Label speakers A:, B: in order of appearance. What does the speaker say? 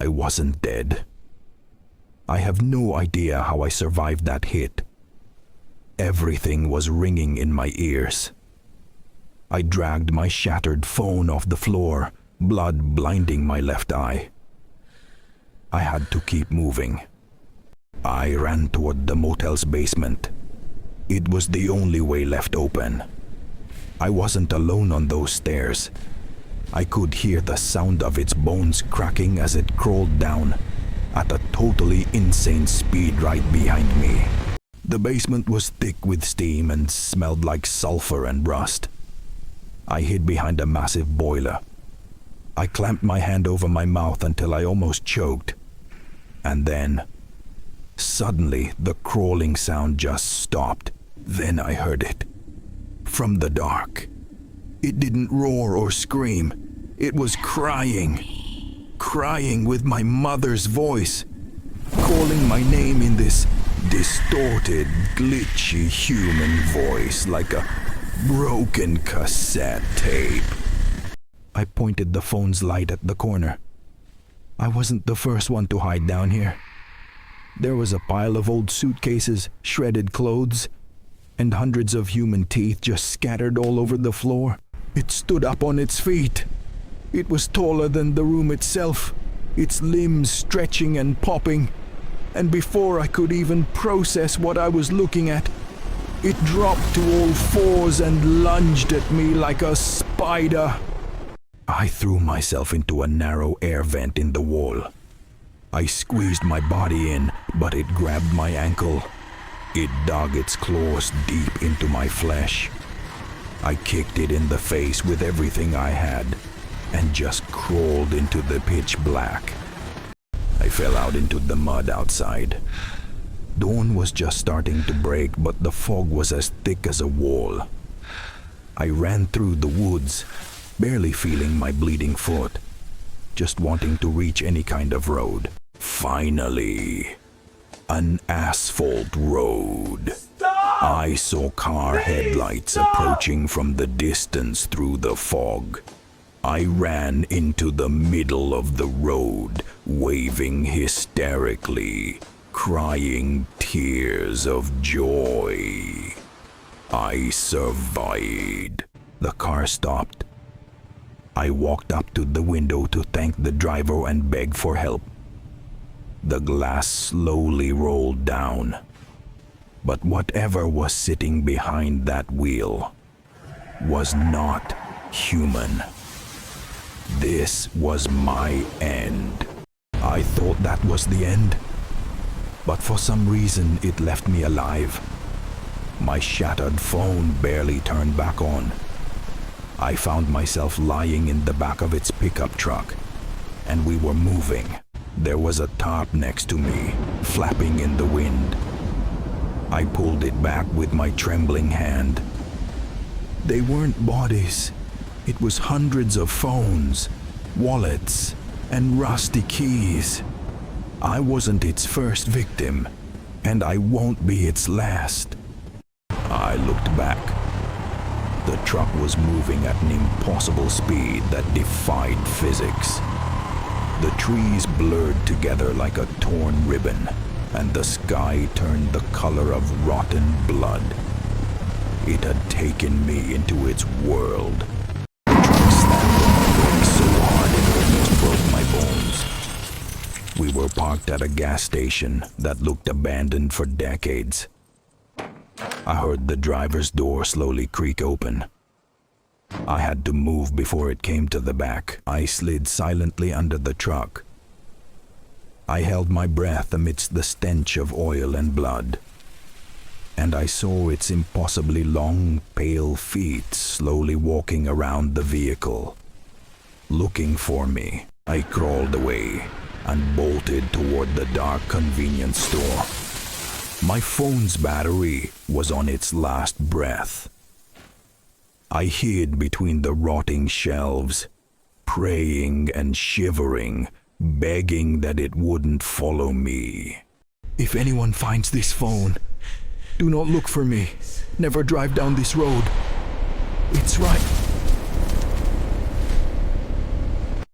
A: I wasn't dead. I have no idea how I survived that hit. Everything was ringing in my ears. I dragged my shattered phone off the floor, blood blinding my left eye. I had to keep moving. I ran toward the motel's basement. It was the only way left open. I wasn't alone on those stairs. I could hear the sound of its bones cracking as it crawled down at a totally insane speed right behind me. The basement was thick with steam and smelled like sulfur and rust. I hid behind a massive boiler. I clamped my hand over my mouth until I almost choked. And then, suddenly, the crawling sound just stopped. Then I heard it. From the dark. It didn't roar or scream. It was crying. Crying with my mother's voice. Calling my name in this distorted, glitchy human voice like a broken cassette tape. I pointed the phone's light at the corner. I wasn't the first one to hide down here. There was a pile of old suitcases, shredded clothes, and hundreds of human teeth just scattered all over the floor. It stood up on its feet. It was taller than the room itself, its limbs stretching and popping. And before I could even process what I was looking at, it dropped to all fours and lunged at me like a spider. I threw myself into a narrow air vent in the wall. I squeezed my body in, but it grabbed my ankle. It dug its claws deep into my flesh. I kicked it in the face with everything I had and just crawled into the pitch black. I fell out into the mud outside. Dawn was just starting to break, but the fog was as thick as a wall. I ran through the woods, barely feeling my bleeding foot, just wanting to reach any kind of road. Finally, an asphalt road. I saw car headlights approaching from the distance through the fog. I ran into the middle of the road, waving hysterically, crying tears of joy. I survived. The car stopped. I walked up to the window to thank the driver and beg for help. The glass slowly rolled down. But whatever was sitting behind that wheel was not human. This was my end. I thought that was the end, but for some reason it left me alive. My shattered phone barely turned back on. I found myself lying in the back of its pickup truck, and we were moving. There was a tarp next to me, flapping in the wind. I pulled it back with my trembling hand. They weren't bodies. It was hundreds of phones, wallets, and rusty keys. I wasn't its first victim, and I won't be its last. I looked back. The truck was moving at an impossible speed that defied physics. The trees blurred together like a torn ribbon, and the sky turned the color of rotten blood. It had taken me into its world. The truck slammed on my brakes so hard it almost broke my bones. We were parked at a gas station that looked abandoned for decades. I heard the driver's door slowly creak open. I had to move before it came to the back. I slid silently under the truck. I held my breath amidst the stench of oil and blood. And I saw its impossibly long, pale feet slowly walking around the vehicle, looking for me. I crawled away and bolted toward the dark convenience store. My phone's battery was on its last breath. I hid between the rotting shelves, praying and shivering, begging that it wouldn't follow me. If anyone finds this phone, do not look for me. Never drive down this road. It's right.